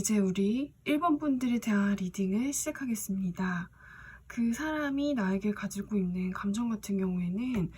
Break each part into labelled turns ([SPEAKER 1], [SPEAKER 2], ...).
[SPEAKER 1] 이제 우리 1번 분들에 대한 리딩을 시작하겠습니다. 그 사람이 나에게 가지고 있는 감정 같은 경우에는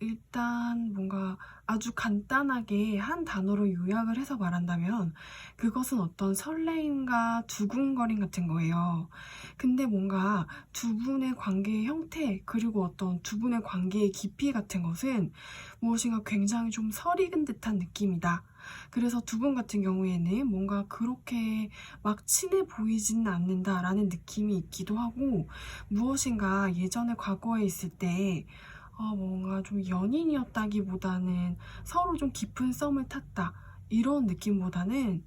[SPEAKER 1] 일단 뭔가 아주 간단하게 한 단어로 요약을 해서 말한다면 그것은 어떤 설레임과 두근거림 같은 거예요. 근데 뭔가 두 분의 관계의 형태 그리고 어떤 두 분의 관계의 깊이 같은 것은 무엇인가 굉장히 좀 설익은 듯한 느낌이다. 그래서 두 분 같은 경우에는 뭔가 그렇게 막 친해 보이지는 않는다라는 느낌이 있기도 하고 무엇인가 예전에 과거에 있을 때 뭔가 좀 연인이었다기보다는 서로 좀 깊은 썸을 탔다 이런 느낌보다는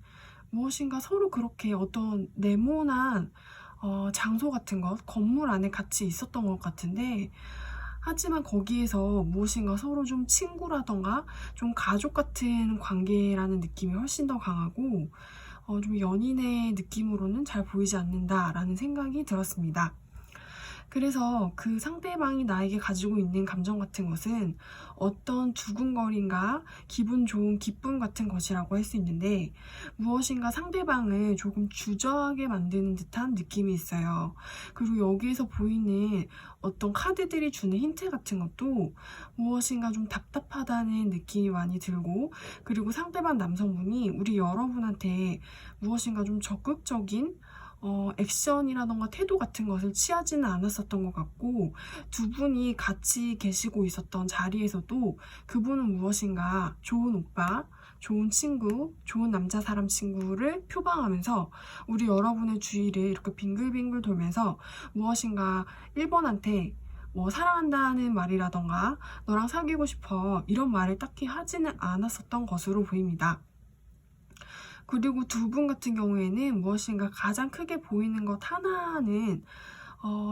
[SPEAKER 1] 무엇인가 서로 그렇게 어떤 네모난 장소 같은 것, 건물 안에 같이 있었던 것 같은데 하지만 거기에서 무엇인가 서로 좀 친구라던가 좀 가족 같은 관계라는 느낌이 훨씬 더 강하고 좀 연인의 느낌으로는 잘 보이지 않는다라는 생각이 들었습니다. 그래서 그 상대방이 나에게 가지고 있는 감정 같은 것은 어떤 두근거림과 기분 좋은 기쁨 같은 것이라고 할 수 있는데 무엇인가 상대방을 조금 주저하게 만드는 듯한 느낌이 있어요. 그리고 여기에서 보이는 어떤 카드들이 주는 힌트 같은 것도 무엇인가 좀 답답하다는 느낌이 많이 들고 그리고 상대방 남성분이 우리 여러분한테 무엇인가 좀 적극적인 액션이라던가 태도 같은 것을 취하지는 않았었던 것 같고 두 분이 같이 계시고 있었던 자리에서도 그분은 무엇인가 좋은 오빠, 좋은 친구, 좋은 남자 사람 친구를 표방하면서 우리 여러분의 주위를 이렇게 빙글빙글 돌면서 무엇인가 1번한테 뭐 사랑한다는 말이라던가 너랑 사귀고 싶어 이런 말을 딱히 하지는 않았었던 것으로 보입니다. 그리고 두 분 같은 경우에는 무엇인가 가장 크게 보이는 것 하나는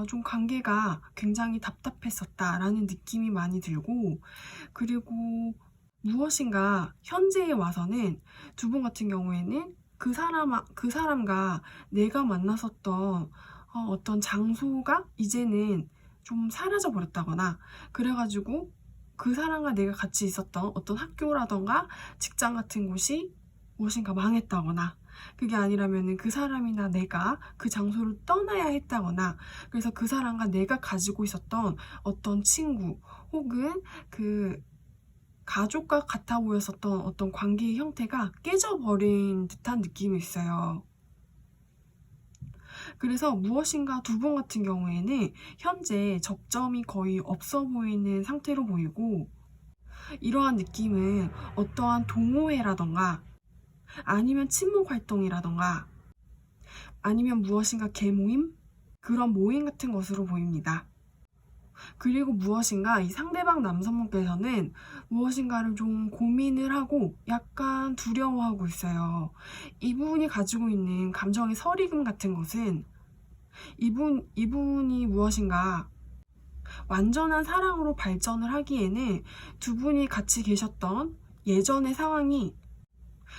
[SPEAKER 1] 좀 관계가 굉장히 답답했었다라는 느낌이 많이 들고 그리고 무엇인가 현재에 와서는 두 분 같은 경우에는 그 사람과 내가 만났었던 어떤 장소가 이제는 좀 사라져 버렸다거나 그래가지고 그 사람과 내가 같이 있었던 어떤 학교라던가 직장 같은 곳이 무엇인가 망했다거나 그게 아니라면 그 사람이나 내가 그 장소를 떠나야 했다거나 그래서 그 사람과 내가 가지고 있었던 어떤 친구 혹은 그 가족과 같아 보였었던 어떤 관계의 형태가 깨져버린 듯한 느낌이 있어요. 그래서 무엇인가 두 분 같은 경우에는 현재 접점이 거의 없어 보이는 상태로 보이고 이러한 느낌은 어떠한 동호회라던가 아니면 친목 활동이라던가 아니면 무엇인가 계모임? 그런 모임 같은 것으로 보입니다. 그리고 무엇인가 이 상대방 남성분께서는 무엇인가를 좀 고민을 하고 약간 두려워하고 있어요. 이분이 가지고 있는 감정의 설익음 같은 것은 이분이 무엇인가 완전한 사랑으로 발전을 하기에는 두 분이 같이 계셨던 예전의 상황이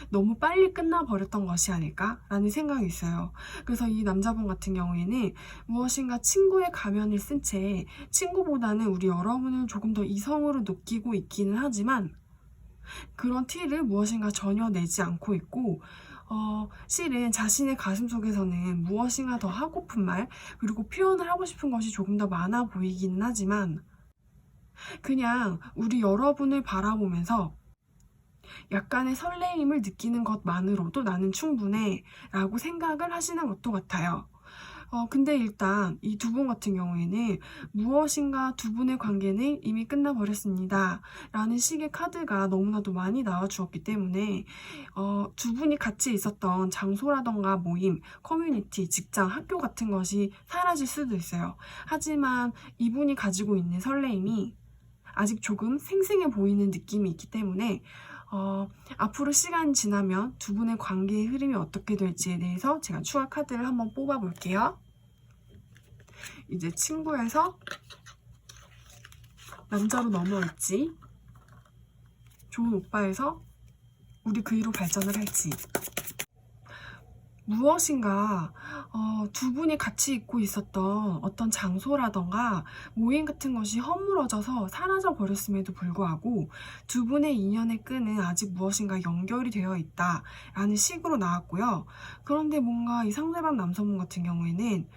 [SPEAKER 1] 너무 빨리 끝나버렸던 것이 아닐까라는 생각이 있어요. 그래서 이 남자분 같은 경우에는 무엇인가 친구의 가면을 쓴 채 친구보다는 우리 여러분을 조금 더 이성으로 느끼고 있기는 하지만 그런 티를 무엇인가 전혀 내지 않고 있고 실은 자신의 가슴 속에서는 무엇인가 더 하고픈 말 그리고 표현을 하고 싶은 것이 조금 더 많아 보이기는 하지만 그냥 우리 여러분을 바라보면서 약간의 설레임을 느끼는 것만으로도 나는 충분해 라고 생각을 하시는 것도 같아요. 근데 일단 이 두 분 같은 경우에는 무엇인가 두 분의 관계는 이미 끝나버렸습니다 라는 식의 카드가 너무나도 많이 나와주었기 때문에 두 분이 같이 있었던 장소라던가 모임, 커뮤니티, 직장, 학교 같은 것이 사라질 수도 있어요. 하지만 이분이 가지고 있는 설레임이 아직 조금 생생해 보이는 느낌이 있기 때문에 앞으로 시간이 지나면 두 분의 관계의 흐름이 어떻게 될지에 대해서 제가 추가 카드를 한번 뽑아 볼게요. 이제 친구에서 남자로 넘어올지 좋은 오빠에서 우리 그 위로 발전을 할지 무엇인가 두 분이 같이 있고 있었던 어떤 장소라던가 모임 같은 것이 허물어져서 사라져 버렸음에도 불구하고 두 분의 인연의 끈은 아직 무엇인가 연결이 되어 있다라는 식으로 나왔고요. 그런데 뭔가 이 상대방 남성분 같은 경우에는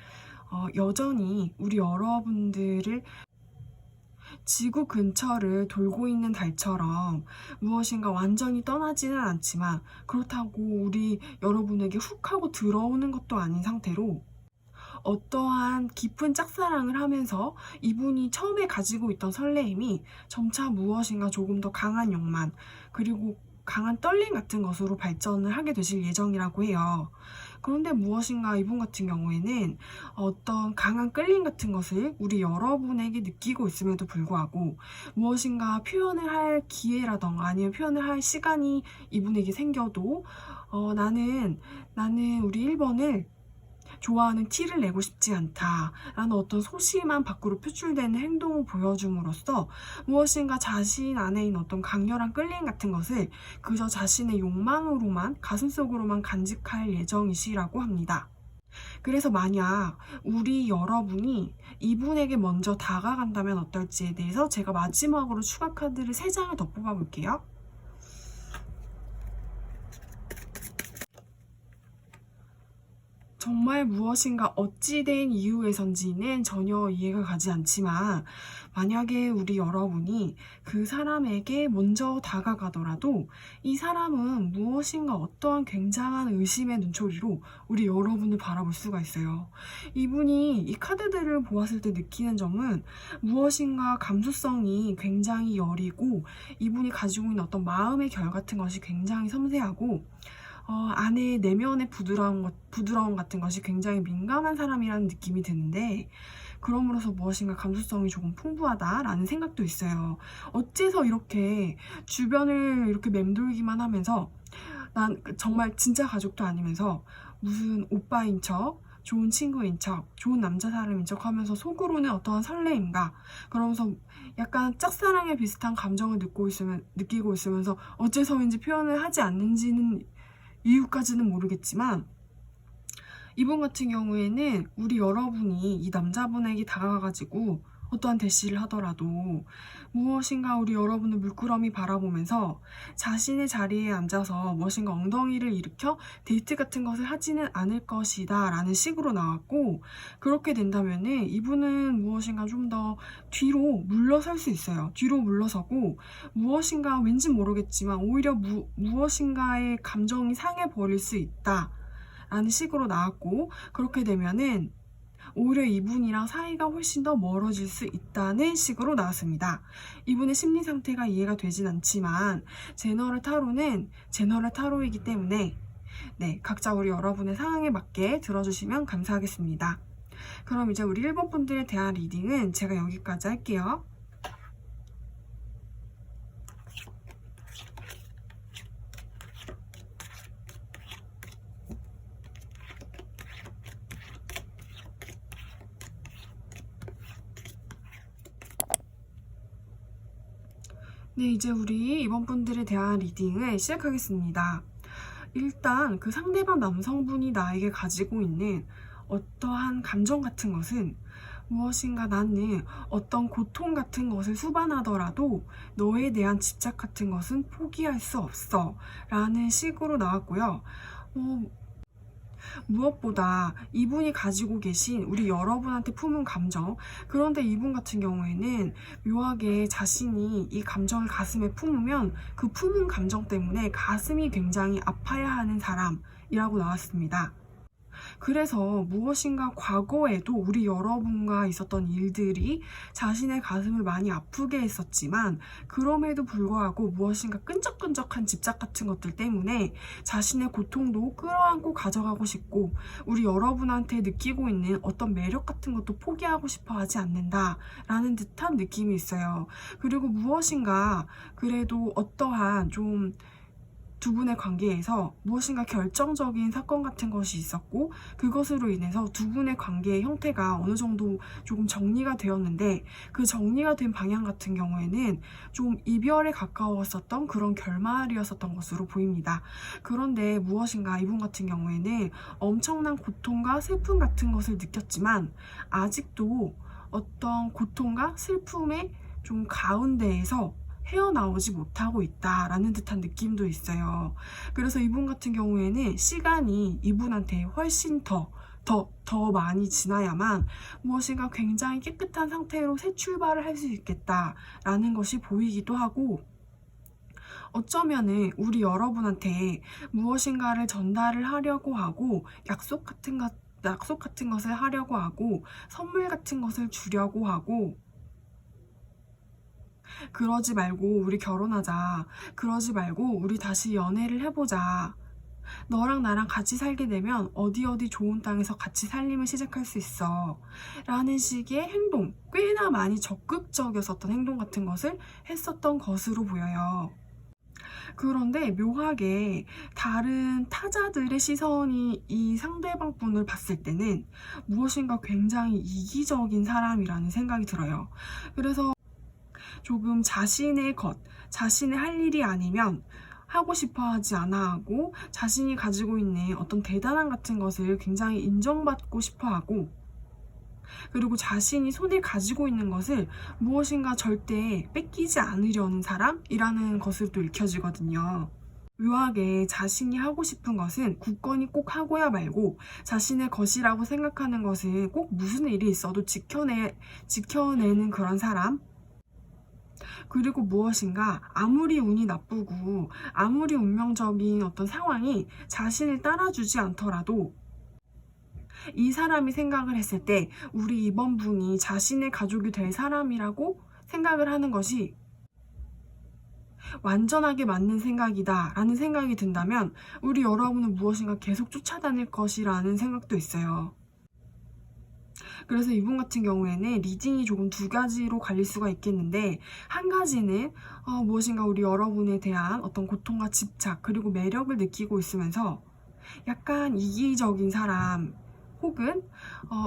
[SPEAKER 1] 여전히 우리 여러분들을 지구 근처를 돌고 있는 달처럼 무엇인가 완전히 떠나지는 않지만 그렇다고 우리 여러분에게 훅 하고 들어오는 것도 아닌 상태로 어떠한 깊은 짝사랑을 하면서 이분이 처음에 가지고 있던 설레임이 점차 무엇인가 조금 더 강한 욕망 그리고 강한 떨림 같은 것으로 발전을 하게 되실 예정이라고 해요. 그런데 무엇인가 이분 같은 경우에는 어떤 강한 끌림 같은 것을 우리 여러분에게 느끼고 있음에도 불구하고 무엇인가 표현을 할 기회라던가 아니면 표현을 할 시간이 이분에게 생겨도 나는 우리 1번을 좋아하는 티를 내고 싶지 않다라는 어떤 소심한 밖으로 표출되는 행동을 보여줌으로써 무엇인가 자신 안에 있는 어떤 강렬한 끌림 같은 것을 그저 자신의 욕망으로만 가슴속으로만 간직할 예정이시라고 합니다. 그래서 만약 우리 여러분이 이분에게 먼저 다가간다면 어떨지에 대해서 제가 마지막으로 추가 카드를 3장을 더 뽑아볼게요. 정말 무엇인가 어찌된 이유에선지는 전혀 이해가 가지 않지만 만약에 우리 여러분이 그 사람에게 먼저 다가가더라도 이 사람은 무엇인가 어떠한 굉장한 의심의 눈초리로 우리 여러분을 바라볼 수가 있어요. 이분이 이 카드들을 보았을 때 느끼는 점은 무엇인가 감수성이 굉장히 여리고 이분이 가지고 있는 어떤 마음의 결 같은 것이 굉장히 섬세하고 안에 내면의 부드러움 같은 것이 굉장히 민감한 사람이라는 느낌이 드는데 그럼으로써 무엇인가 감수성이 조금 풍부하다라는 생각도 있어요. 어째서 이렇게 주변을 이렇게 맴돌기만 하면서 난 정말 진짜 가족도 아니면서 무슨 오빠인 척 좋은 친구인 척, 좋은 남자 사람인 척 하면서 속으로는 어떠한 설레임과 그러면서 약간 짝사랑에 비슷한 감정을 느끼고 있으면서 어째서인지 표현을 하지 않는지는 이유까지는 모르겠지만 이분 같은 경우에는 우리 여러분이 이 남자분에게 다가가가지고 어떠한 대시를 하더라도 무엇인가 우리 여러분을 물끄러미 바라보면서 자신의 자리에 앉아서 무엇인가 엉덩이를 일으켜 데이트 같은 것을 하지는 않을 것이다 라는 식으로 나왔고 그렇게 된다면은 이분은 무엇인가 좀 더 뒤로 물러설 수 있어요. 뒤로 물러서고 무엇인가 왠지 모르겠지만 오히려 무엇인가의 감정이 상해버릴 수 있다 라는 식으로 나왔고 그렇게 되면은 오히려 이분이랑 사이가 훨씬 더 멀어질 수 있다는 식으로 나왔습니다. 이분의 심리 상태가 이해가 되진 않지만 제너럴 타로는 제너럴 타로이기 때문에 각자 우리 여러분의 상황에 맞게 들어주시면 감사하겠습니다. 그럼 이제 우리 1번 분들에 대한 리딩은 제가 여기까지 할게요. 이제 우리 이번 분들에 대한 리딩을 시작하겠습니다. 일단 그 상대방 남성분이 나에게 가지고 있는 어떠한 감정 같은 것은 무엇인가 나는 어떤 고통 같은 것을 수반하더라도 너에 대한 집착 같은 것은 포기할 수 없어 라는 식으로 나왔고요. 무엇보다 이분이 가지고 계신 우리 여러분한테 품은 감정 그런데 이분 같은 경우에는 묘하게 자신이 이 감정을 가슴에 품으면 그 품은 감정 때문에 가슴이 굉장히 아파야 하는 사람이라고 나왔습니다. 그래서 무엇인가 과거에도 우리 여러분과 있었던 일들이 자신의 가슴을 많이 아프게 했었지만 그럼에도 불구하고 무엇인가 끈적끈적한 집착 같은 것들 때문에 자신의 고통도 끌어안고 가져가고 싶고 우리 여러분한테 느끼고 있는 어떤 매력 같은 것도 포기하고 싶어 하지 않는다 라는 듯한 느낌이 있어요. 그리고 무엇인가 그래도 어떠한 좀 두 분의 관계에서 무엇인가 결정적인 사건 같은 것이 있었고 그것으로 인해서 두 분의 관계의 형태가 어느 정도 조금 정리가 되었는데 그 정리가 된 방향 같은 경우에는 좀 이별에 가까웠었던 그런 결말이었었던 것으로 보입니다. 그런데 무엇인가 이분 같은 경우에는 엄청난 고통과 슬픔 같은 것을 느꼈지만 아직도 어떤 고통과 슬픔의 좀 가운데에서 헤어나오지 못하고 있다라는 듯한 느낌도 있어요. 그래서 이분 같은 경우에는 시간이 이분한테 훨씬 더 많이 지나야만 무엇인가 굉장히 깨끗한 상태로 새 출발을 할 수 있겠다라는 것이 보이기도 하고 어쩌면은 우리 여러분한테 무엇인가를 전달을 하려고 하고 약속 같은 것을 하려고 하고 선물 같은 것을 주려고 하고 그러지 말고 우리 결혼하자. 그러지 말고 우리 다시 연애를 해보자. 너랑 나랑 같이 살게 되면 어디 좋은 땅에서 같이 살림을 시작할 수 있어. 라는 식의 행동, 꽤나 많이 적극적이었었던 행동 같은 것을 했었던 것으로 보여요. 그런데 묘하게 다른 타자들의 시선이 이 상대방 분을 봤을 때는 무엇인가 굉장히 이기적인 사람이라는 생각이 들어요. 그래서 조금 자신의 할 일이 아니면 하고 싶어 하지 않아 하고 자신이 가지고 있는 어떤 대단함 같은 것을 굉장히 인정받고 싶어 하고 그리고 자신이 손에 가지고 있는 것을 무엇인가 절대 뺏기지 않으려는 사람이라는 것을 또 읽혀지거든요. 묘하게 자신이 하고 싶은 것은 굳건히 꼭 하고야 말고 자신의 것이라고 생각하는 것을 꼭 무슨 일이 있어도 지켜내는 그런 사람. 그리고 무엇인가 아무리 운이 나쁘고 아무리 운명적인 어떤 상황이 자신을 따라주지 않더라도 이 사람이 생각을 했을 때 우리 이번 분이 자신의 가족이 될 사람이라고 생각을 하는 것이 완전하게 맞는 생각이다 라는 생각이 든다면 우리 여러분은 무엇인가 계속 쫓아다닐 것이라는 생각도 있어요. 그래서 이분 같은 경우에는 리딩이 조금 두 가지로 갈릴 수가 있겠는데 한 가지는 무엇인가 우리 여러분에 대한 어떤 고통과 집착 그리고 매력을 느끼고 있으면서 약간 이기적인 사람 혹은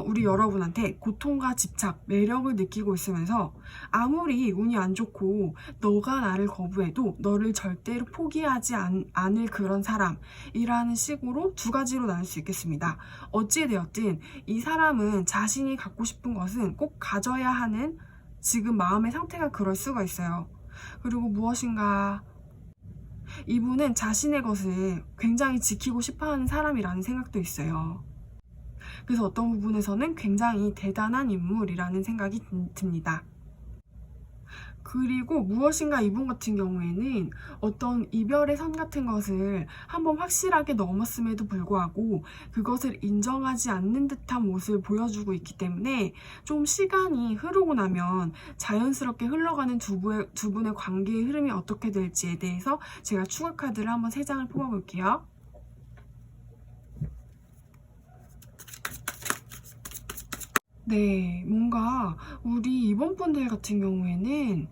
[SPEAKER 1] 우리 여러분한테 고통과 집착, 매력을 느끼고 있으면서 아무리 운이 안 좋고 너가 나를 거부해도 너를 절대로 포기하지 않을 그런 사람이라는 식으로 두 가지로 나눌 수 있겠습니다. 어찌되었든 이 사람은 자신이 갖고 싶은 것은 꼭 가져야 하는 지금 마음의 상태가 그럴 수가 있어요. 그리고 무엇인가 이분은 자신의 것을 굉장히 지키고 싶어하는 사람이라는 생각도 있어요. 그래서 어떤 부분에서는 굉장히 대단한 인물이라는 생각이 듭니다. 그리고 무엇인가 이분 같은 경우에는 어떤 이별의 선 같은 것을 한번 확실하게 넘었음에도 불구하고 그것을 인정하지 않는 듯한 모습을 보여주고 있기 때문에 좀 시간이 흐르고 나면 자연스럽게 흘러가는 두 분의 관계의 흐름이 어떻게 될지에 대해서 제가 추가 카드를 한번 3장을 뽑아볼게요. 네, 뭔가 우리 이번 분들 같은 경우에는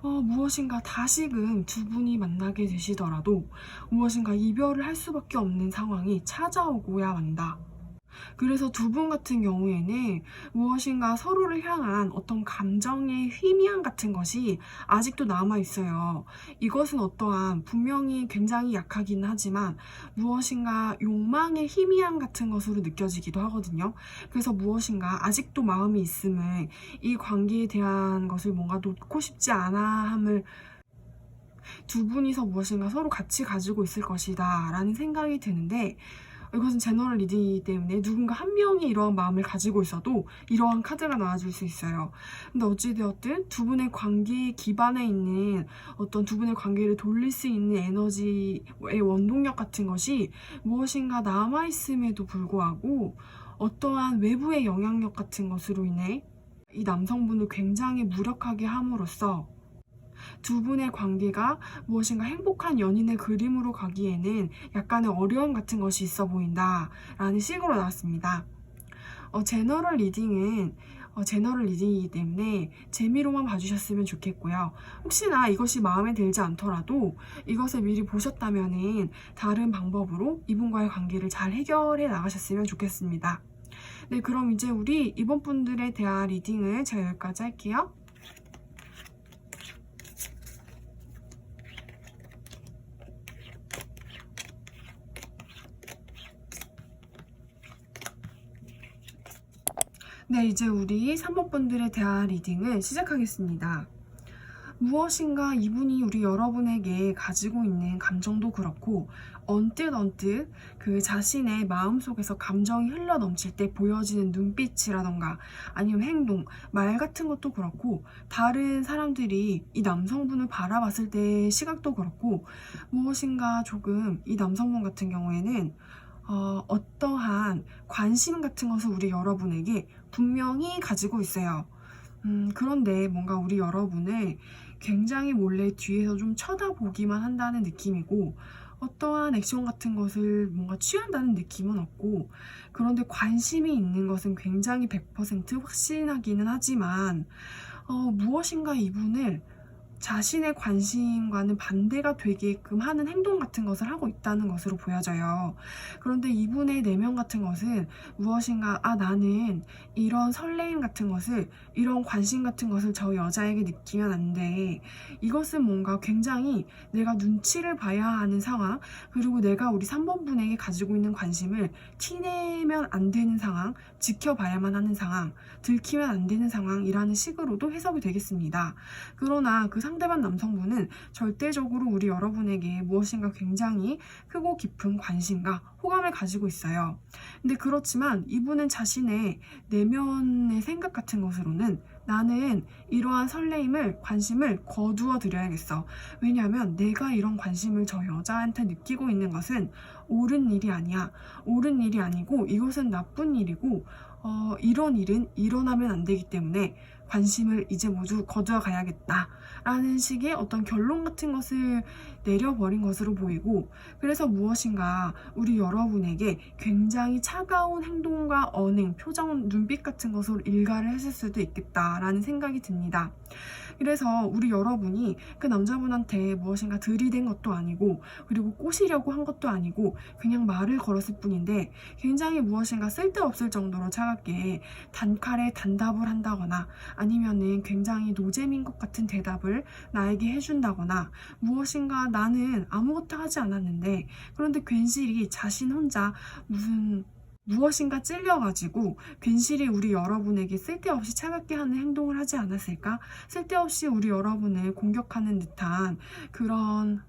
[SPEAKER 1] 무엇인가 다시금 두 분이 만나게 되시더라도 무엇인가 이별을 할 수밖에 없는 상황이 찾아오고야 만다. 그래서 두 분 같은 경우에는 무엇인가 서로를 향한 어떤 감정의 희미함 같은 것이 아직도 남아있어요. 이것은 어떠한 분명히 굉장히 약하긴 하지만 무엇인가 욕망의 희미함 같은 것으로 느껴지기도 하거든요. 그래서 무엇인가 아직도 마음이 있음을 이 관계에 대한 것을 뭔가 놓고 싶지 않아 함을 두 분이서 무엇인가 서로 같이 가지고 있을 것이다 라는 생각이 드는데 이것은 제너럴 리딩이기 때문에 누군가 한 명이 이러한 마음을 가지고 있어도 이러한 카드가 나와줄 수 있어요. 근데 어찌되었든 두 분의 관계에 기반에 있는 어떤 두 분의 관계를 돌릴 수 있는 에너지의 원동력 같은 것이 무엇인가 남아있음에도 불구하고 어떠한 외부의 영향력 같은 것으로 인해 이 남성분을 굉장히 무력하게 함으로써 두 분의 관계가 무엇인가 행복한 연인의 그림으로 가기에는 약간의 어려움 같은 것이 있어 보인다 라는 식으로 나왔습니다. 제너럴 리딩은 제너럴 리딩이기 때문에 재미로만 봐주셨으면 좋겠고요. 혹시나 이것이 마음에 들지 않더라도 이것을 미리 보셨다면은 다른 방법으로 이분과의 관계를 잘 해결해 나가셨으면 좋겠습니다. 네, 그럼 이제 우리 이번 분들에 대한 리딩을 제가 여기까지 할게요. 네, 이제 우리 3번 분들에 대한 리딩을 시작하겠습니다. 무엇인가 이분이 우리 여러분에게 가지고 있는 감정도 그렇고 언뜻 그 자신의 마음속에서 감정이 흘러 넘칠 때 보여지는 눈빛이라던가 아니면 행동, 말 같은 것도 그렇고 다른 사람들이 이 남성분을 바라봤을 때의 시각도 그렇고 무엇인가 조금 이 남성분 같은 경우에는 어떠한 관심 같은 것을 우리 여러분에게 분명히 가지고 있어요. 그런데 뭔가 우리 여러분을 굉장히 몰래 뒤에서 좀 쳐다보기만 한다는 느낌이고 어떠한 액션 같은 것을 뭔가 취한다는 느낌은 없고 그런데 관심이 있는 것은 굉장히 100% 확신하기는 하지만 무엇인가 이분을 자신의 관심과는 반대가 되게끔 하는 행동 같은 것을 하고 있다는 것으로 보여져요. 그런데 이분의 내면 같은 것은 무엇인가 나는 이런 설레임 같은 것을 이런 관심 같은 것을 저 여자에게 느끼면 안 돼. 이것은 뭔가 굉장히 내가 눈치를 봐야 하는 상황 그리고 내가 우리 3번 분에게 가지고 있는 관심을 티내면 안 되는 상황 지켜봐야만 하는 상황 들키면 안 되는 상황이라는 식으로도 해석이 되겠습니다. 그러나 그 상대방 남성분은 절대적으로 우리 여러분에게 무엇인가 굉장히 크고 깊은 관심과 호감을 가지고 있어요. 근데 그렇지만 이분은 자신의 내면의 생각 같은 것으로는 나는 이러한 설레임을 관심을 거두어 드려야겠어. 왜냐하면 내가 이런 관심을 저 여자한테 느끼고 있는 것은 옳은 일이 아니야. 옳은 일이 아니고 이것은 나쁜 일이고 이런 일은 일어나면 안 되기 때문에 관심을 이제 모두 거두어 가야겠다 라는 식의 어떤 결론 같은 것을 내려버린 것으로 보이고 그래서 무엇인가 우리 여러분에게 굉장히 차가운 행동과 언행, 표정, 눈빛 같은 것으로 일가를 했을 수도 있겠다라는 생각이 듭니다. 그래서 우리 여러분이 그 남자분한테 무엇인가 들이댄 것도 아니고 그리고 꼬시려고 한 것도 아니고 그냥 말을 걸었을 뿐인데 굉장히 무엇인가 쓸데없을 정도로 차갑게 단칼에 단답을 한다거나 아니면은 굉장히 노잼인 것 같은 대답을 나에게 해준다거나 무엇인가 나는 아무것도 하지 않았는데 그런데 괜시리 자신 혼자 무엇인가 찔려가지고 괜시리 우리 여러분에게 쓸데없이 차갑게 하는 행동을 하지 않았을까? 쓸데없이 우리 여러분을 공격하는 듯한 그런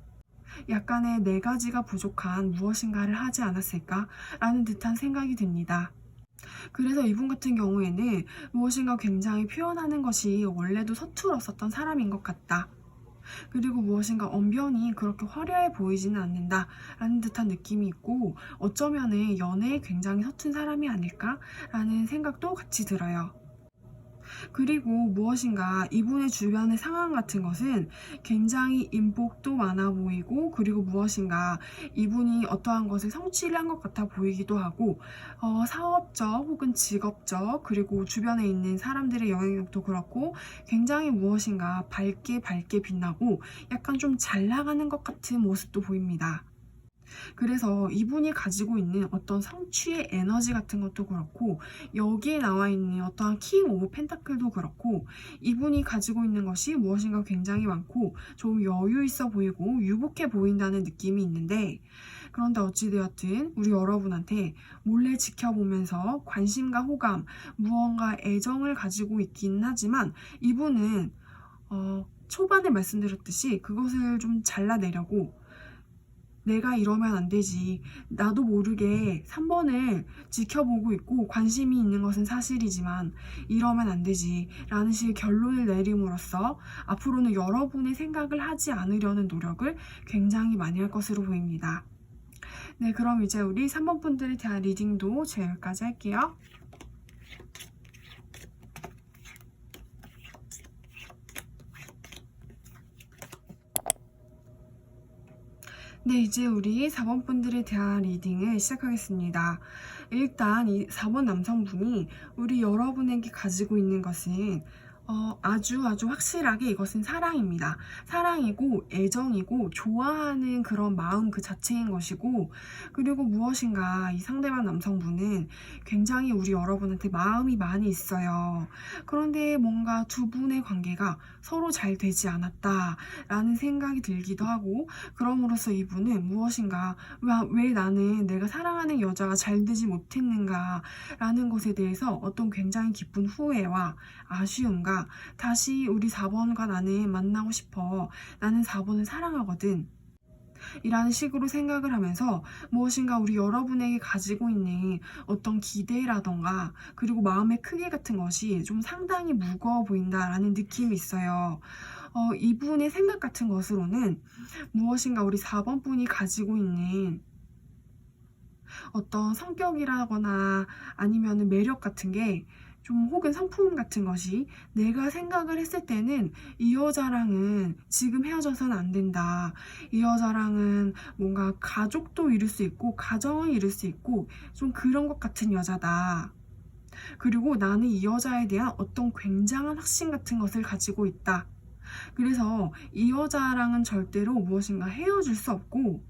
[SPEAKER 1] 약간의 네 가지가 부족한 무엇인가를 하지 않았을까? 라는 듯한 생각이 듭니다. 그래서 이분 같은 경우에는 무엇인가 굉장히 표현하는 것이 원래도 서툴었었던 사람인 것 같다. 그리고 무엇인가 언변이 그렇게 화려해 보이지는 않는다 라는 듯한 느낌이 있고 어쩌면은 연애에 굉장히 서툰 사람이 아닐까라는 생각도 같이 들어요. 그리고 무엇인가 이분의 주변의 상황 같은 것은 굉장히 인복도 많아 보이고 그리고 무엇인가 이분이 어떠한 것을 성취를 한 것 같아 보이기도 하고 사업적 혹은 직업적 그리고 주변에 있는 사람들의 영향력도 그렇고 굉장히 무엇인가 밝게 빛나고 약간 좀 잘 나가는 것 같은 모습도 보입니다. 그래서 이분이 가지고 있는 어떤 성취의 에너지 같은 것도 그렇고 여기에 나와 있는 어떠한 킹 오브 펜타클도 그렇고 이분이 가지고 있는 것이 무엇인가 굉장히 많고 좀 여유 있어 보이고 유복해 보인다는 느낌이 있는데 그런데 어찌되었든 우리 여러분한테 몰래 지켜보면서 관심과 호감, 무언가 애정을 가지고 있긴 하지만 이분은 초반에 말씀드렸듯이 그것을 좀 잘라내려고 내가 이러면 안 되지. 나도 모르게 3번을 지켜보고 있고 관심이 있는 것은 사실이지만 이러면 안 되지. 라는 식의 결론을 내림으로써 앞으로는 여러분의 생각을 하지 않으려는 노력을 굉장히 많이 할 것으로 보입니다. 네, 그럼 이제 우리 3번 분들에 대한 리딩도 제가 여기까지 할게요. 네, 이제 우리 4번 분들에 대한 리딩을 시작하겠습니다. 일단 이 4번 남성분이 우리 여러분에게 가지고 있는 것은 아주 확실하게 이것은 사랑입니다. 사랑이고 애정이고 좋아하는 그런 마음 그 자체인 것이고, 그리고 무엇인가 이 상대방 남성분은 굉장히 우리 여러분한테 마음이 많이 있어요. 그런데 뭔가 두 분의 관계가 서로 잘 되지 않았다라는 생각이 들기도 하고, 그럼으로써 이분은 무엇인가 왜 나는 내가 사랑하는 여자가 잘 되지 못했는가 라는 것에 대해서 어떤 굉장히 깊은 후회와 아쉬움과 다시 우리 4번과 나는 만나고 싶어. 나는 4번을 사랑하거든. 이라는 식으로 생각을 하면서 무엇인가 우리 여러분에게 가지고 있는 어떤 기대라던가 그리고 마음의 크기 같은 것이 좀 상당히 무거워 보인다라는 느낌이 있어요. 이분의 생각 같은 것으로는 무엇인가 우리 4번 분이 가지고 있는 어떤 성격이라거나 아니면 매력 같은 게 좀 혹은 성품 같은 것이 내가 생각을 했을 때는 이 여자랑은 지금 헤어져서는 안 된다. 이 여자랑은 뭔가 가족도 이룰 수 있고 가정을 이룰 수 있고 좀 그런 것 같은 여자다. 그리고 나는 이 여자에 대한 어떤 굉장한 확신 같은 것을 가지고 있다. 그래서 이 여자랑은 절대로 무엇인가 헤어질 수 없고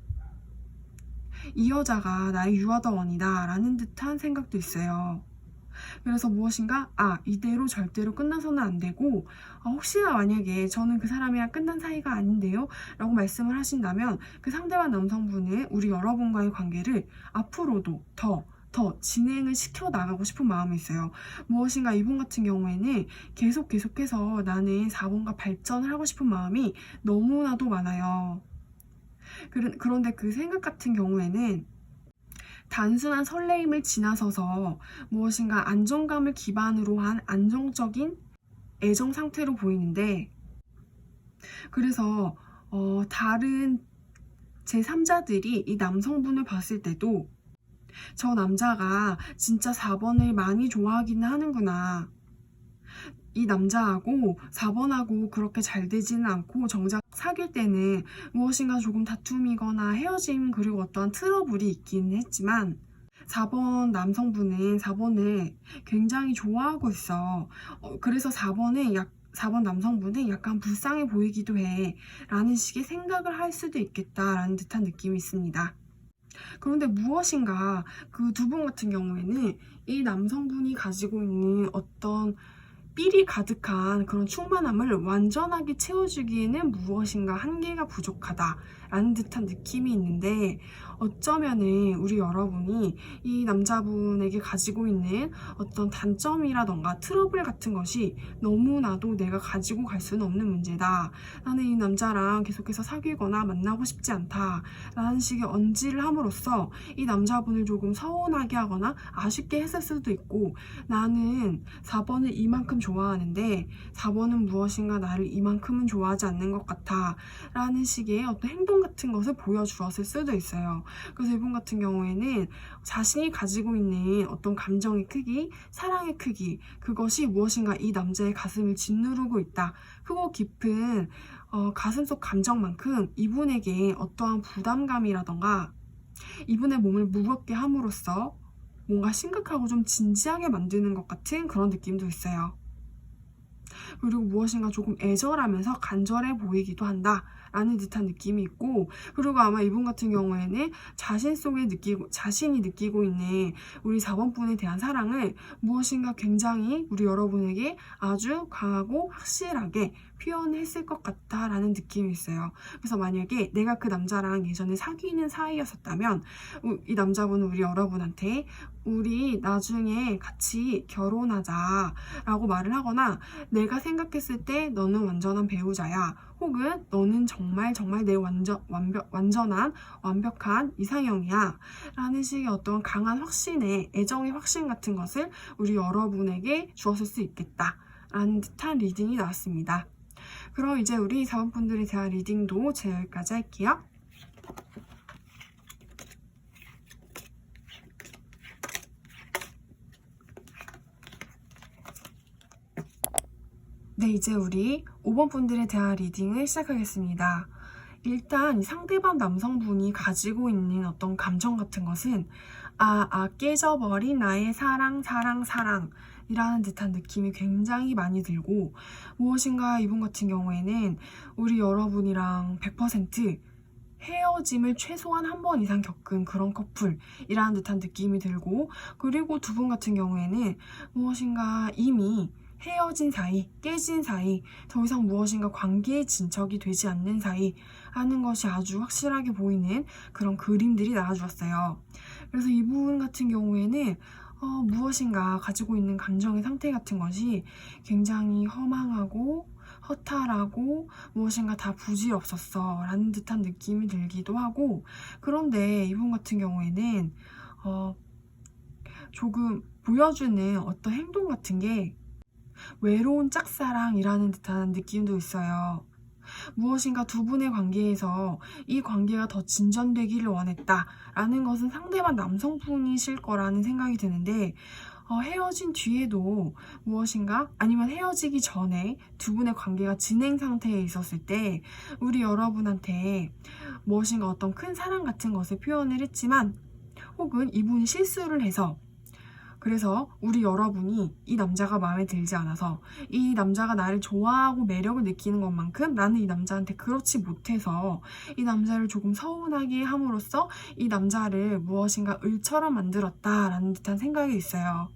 [SPEAKER 1] 이 여자가 나의 유아더원이다 라는 듯한 생각도 있어요. 그래서 무엇인가 이대로 절대로 끝나서는 안 되고 혹시나 만약에 저는 그 사람이랑 끝난 사이가 아닌데요 라고 말씀을 하신다면 그 상대방 남성분은 우리 여러분과의 관계를 앞으로도 더 진행을 시켜 나가고 싶은 마음이 있어요. 무엇인가 이분 같은 경우에는 계속해서 나는 4번과 발전을 하고 싶은 마음이 너무나도 많아요. 그런데 그 생각 같은 경우에는 단순한 설레임을 지나서서 무엇인가 안정감을 기반으로 한 안정적인 애정 상태로 보이는데, 그래서 다른 제3자들이 이 남성분을 봤을 때도 저 남자가 진짜 4번을 많이 좋아하기는 하는구나. 이 남자하고 4번하고 그렇게 잘 되지는 않고 정작 사귈 때는 무엇인가 조금 다툼이거나 헤어짐 그리고 어떠한 트러블이 있긴 했지만 4번 남성분은 4번을 굉장히 좋아하고 있어. 그래서 4번 남성분은 약간 불쌍해 보이기도 해 라는 식의 생각을 할 수도 있겠다라는 듯한 느낌이 있습니다. 그런데 무엇인가 그 두 분 같은 경우에는 이 남성분이 가지고 있는 어떤 삘이 가득한 그런 충만함을 완전하게 채워주기에는 무엇인가 한계가 부족하다라는 듯한 느낌이 있는데, 어쩌면은 우리 여러분이 이 남자분에게 가지고 있는 어떤 단점이라던가 트러블 같은 것이 너무나도 내가 가지고 갈 수는 없는 문제다. 나는 이 남자랑 계속해서 사귀거나 만나고 싶지 않다. 라는 식의 언지를 함으로써 이 남자분을 조금 서운하게 하거나 아쉽게 했을 수도 있고, 나는 4번을 이만큼 좋아하는데 4번은 무엇인가 나를 이만큼은 좋아하지 않는 것 같아 라는 식의 어떤 행동 같은 것을 보여주었을 수도 있어요. 그래서 이분 같은 경우에는 자신이 가지고 있는 어떤 감정의 크기, 사랑의 크기, 그것이 무엇인가 이 남자의 가슴을 짓누르고 있다. 크고 깊은 가슴속 감정만큼 이분에게 어떠한 부담감이라던가 이분의 몸을 무겁게 함으로써 뭔가 심각하고 좀 진지하게 만드는 것 같은 그런 느낌도 있어요. 그리고 무엇인가 조금 애절하면서 간절해 보이기도 한다 라는 듯한 느낌이 있고, 그리고 아마 이분 같은 경우에는 자신이 느끼고 있는 우리 4번 분에 대한 사랑을 무엇인가 굉장히 우리 여러분에게 아주 강하고 확실하게 표현했을 것 같다라는 느낌이 있어요. 그래서 만약에 내가 그 남자랑 예전에 사귀는 사이였었다면 이 남자분은 우리 여러분한테 우리 나중에 같이 결혼하자 라고 말을 하거나, 내가 생각했을 때 너는 완전한 배우자야, 혹은 너는 정말 내 완전한 완벽한 이상형이야 라는 식의 어떤 강한 확신의 애정의 확신 같은 것을 우리 여러분에게 주었을 수 있겠다 라는 듯한 리딩이 나왔습니다. 그럼 이제 우리 4번 분들에 대한 리딩도 제가 여기까지 할게요. 네, 이제 우리 5번 분들에 대한 리딩을 시작하겠습니다. 일단 상대방 남성분이 가지고 있는 어떤 감정 같은 것은 깨져버린 나의 사랑, 사랑, 사랑 이라는 듯한 느낌이 굉장히 많이 들고, 무엇인가 이분 같은 경우에는 우리 여러분이랑 100% 헤어짐을 최소한 한 번 이상 겪은 그런 커플이라는 듯한 느낌이 들고, 그리고 두 분 같은 경우에는 무엇인가 이미 헤어진 사이, 깨진 사이, 더 이상 무엇인가 관계의 진척이 되지 않는 사이 하는 것이 아주 확실하게 보이는 그런 그림들이 나와주었어요. 그래서 이분 같은 경우에는 무엇인가 가지고 있는 감정의 상태 같은 것이 굉장히 허망하고 허탈하고 무엇인가 다 부질없었어 라는 듯한 느낌이 들기도 하고, 그런데 이분 같은 경우에는 조금 보여주는 어떤 행동 같은 게 외로운 짝사랑이라는 듯한 느낌도 있어요. 무엇인가 두 분의 관계에서 이 관계가 더 진전되기를 원했다라는 것은 상대방 남성분이실 거라는 생각이 드는데, 헤어진 뒤에도 무엇인가, 아니면 헤어지기 전에 두 분의 관계가 진행 상태에 있었을 때 우리 여러분한테 무엇인가 어떤 큰 사랑 같은 것을 표현을 했지만, 혹은 이분이 실수를 해서, 그래서 우리 여러분이 이 남자가 마음에 들지 않아서, 이 남자가 나를 좋아하고 매력을 느끼는 것만큼 나는 이 남자한테 그렇지 못해서 이 남자를 조금 서운하게 함으로써 이 남자를 무엇인가 을처럼 만들었다라는 듯한 생각이 있어요.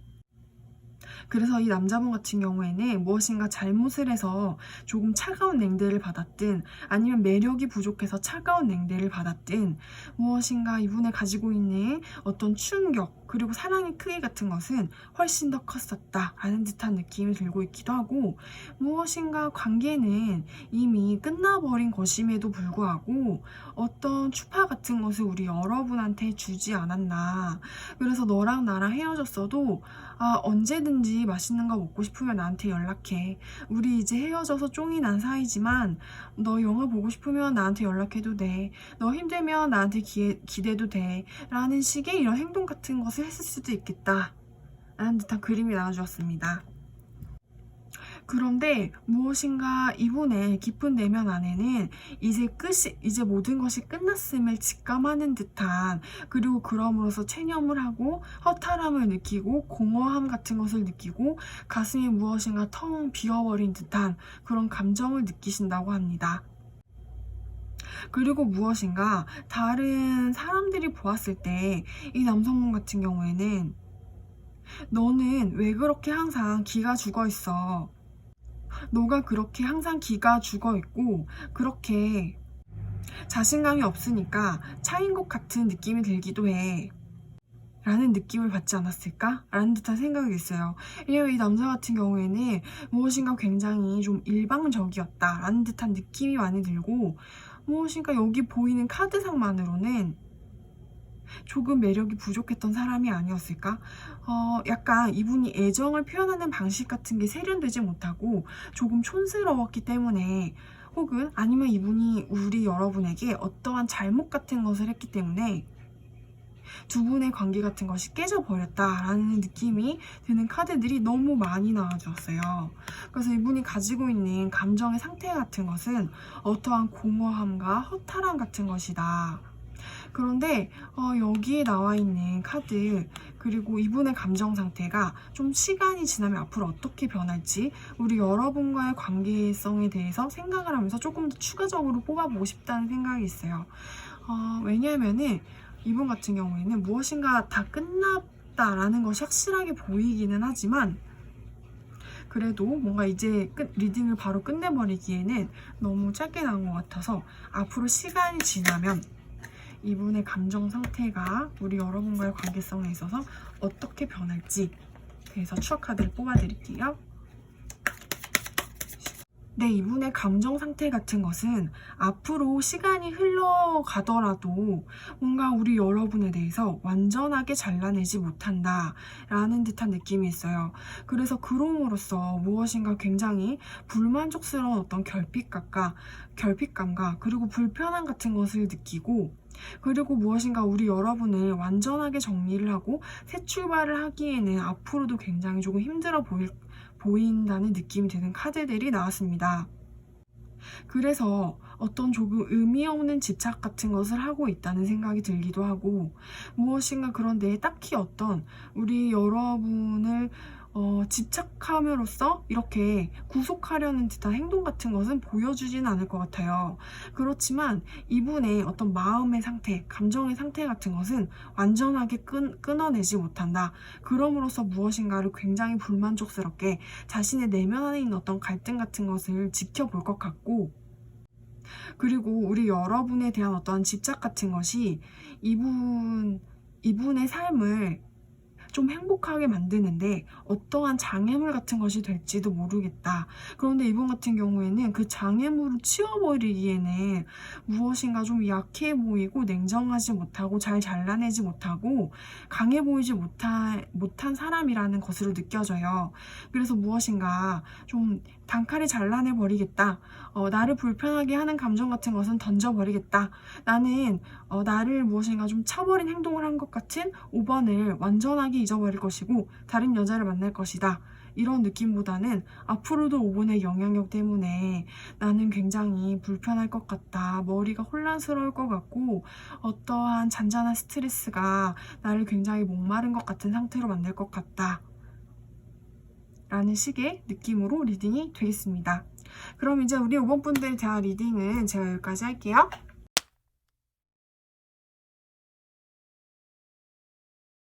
[SPEAKER 1] 그래서 이 남자분 같은 경우에는 무엇인가 잘못을 해서 조금 차가운 냉대를 받았든, 아니면 매력이 부족해서 차가운 냉대를 받았든, 무엇인가 이분의 가지고 있는 어떤 충격 그리고 사랑의 크기 같은 것은 훨씬 더 컸었다라는 듯한 느낌이 들고 있기도 하고, 무엇인가 관계는 이미 끝나버린 것임에도 불구하고 어떤 추파 같은 것을 우리 여러분한테 주지 않았나. 그래서 너랑 나랑 헤어졌어도 언제든지 맛있는 거 먹고 싶으면 나한테 연락해. 우리 이제 헤어져서 쫑이 난 사이지만 너 영화 보고 싶으면 나한테 연락해도 돼. 너 힘들면 나한테 기대도 돼. 라는 식의 이런 행동 같은 것을 했을 수도 있겠다 라는 듯한 그림이 나와주었습니다. 그런데 무엇인가 이분의 깊은 내면 안에는 이제 모든 것이 끝났음을 직감하는 듯한, 그리고 그럼으로써 체념을 하고 허탈함을 느끼고 공허함 같은 것을 느끼고 가슴이 무엇인가 텅 비어버린 듯한 그런 감정을 느끼신다고 합니다. 그리고 무엇인가 다른 사람들이 보았을 때 이 남성분 같은 경우에는 너는 왜 그렇게 항상 기가 죽어 있어? 너가 그렇게 항상 기가 죽어 있고 그렇게 자신감이 없으니까 차인 것 같은 느낌이 들기도 해 라는 느낌을 받지 않았을까? 라는 듯한 생각이 있어요. 왜냐면 이 남자 같은 경우에는 무엇인가 굉장히 좀 일방적이었다 라는 듯한 느낌이 많이 들고, 무엇인가 여기 보이는 카드상만으로는 조금 매력이 부족했던 사람이 아니었을까? 약간 이분이 애정을 표현하는 방식 같은 게 세련되지 못하고 조금 촌스러웠기 때문에, 혹은 아니면 이분이 우리 여러분에게 어떠한 잘못 같은 것을 했기 때문에 두 분의 관계 같은 것이 깨져버렸다라는 느낌이 드는 카드들이 너무 많이 나와주었어요. 그래서 이분이 가지고 있는 감정의 상태 같은 것은 어떠한 공허함과 허탈함 같은 것이다. 그런데 여기에 나와 있는 카드, 그리고 이분의 감정 상태가 좀 시간이 지나면 앞으로 어떻게 변할지 우리 여러분과의 관계성에 대해서 생각을 하면서 조금 더 추가적으로 뽑아보고 싶다는 생각이 있어요. 왜냐하면은 이분 같은 경우에는 무엇인가 다 끝났다라는 것이 확실하게 보이기는 하지만, 그래도 뭔가 이제 리딩을 바로 끝내버리기에는 너무 짧게 나온 것 같아서 앞으로 시간이 지나면 이분의 감정 상태가 우리 여러분과의 관계성에 있어서 어떻게 변할지, 그래서 추억 카드를 뽑아드릴게요. 네, 이분의 감정 상태 같은 것은 앞으로 시간이 흘러가더라도 뭔가 우리 여러분에 대해서 완전하게 잘라내지 못한다 라는 듯한 느낌이 있어요. 그래서 그럼으로써 무엇인가 굉장히 불만족스러운 어떤 결핍감과 그리고 불편함 같은 것을 느끼고, 그리고 무엇인가 우리 여러분을 완전하게 정리를 하고 새 출발을 하기에는 앞으로도 굉장히 조금 힘들어 보인다는 느낌이 드는 카드들이 나왔습니다. 그래서 어떤 조금 의미 없는 집착 같은 것을 하고 있다는 생각이 들기도 하고, 무엇인가 그런데 딱히 어떤 우리 여러분을 집착함으로써 이렇게 구속하려는 듯한 행동 같은 것은 보여주진 않을 것 같아요. 그렇지만 이분의 어떤 마음의 상태, 감정의 상태 같은 것은 완전하게 끊어내지 못한다. 그럼으로써 무엇인가를 굉장히 불만족스럽게 자신의 내면 안에 있는 어떤 갈등 같은 것을 지켜볼 것 같고, 그리고 우리 여러분에 대한 어떤 집착 같은 것이 이분의 삶을 좀 행복하게 만드는데 어떠한 장애물 같은 것이 될지도 모르겠다. 그런데 이분 같은 경우에는 그 장애물을 치워버리기에는 무엇인가 좀 약해 보이고 냉정하지 못하고 잘 잘라내지 못하고 강해 보이지 못한 사람이라는 것으로 느껴져요. 그래서 무엇인가 좀 단칼에 잘라내버리겠다. 나를 불편하게 하는 감정 같은 것은 던져버리겠다. 나는 나를 무엇인가 좀 차버린 행동을 한 것 같은 5번을 완전하게 잊어버릴 것이고 다른 여자를 만날 것이다. 이런 느낌보다는 앞으로도 5번의 영향력 때문에 나는 굉장히 불편할 것 같다. 머리가 혼란스러울 것 같고 어떠한 잔잔한 스트레스가 나를 굉장히 목마른 것 같은 상태로 만들 것 같다. 라는 식의 느낌으로 리딩이 되겠습니다. 그럼 이제 우리 5번 분들에 대한 리딩은 제가 여기까지 할게요.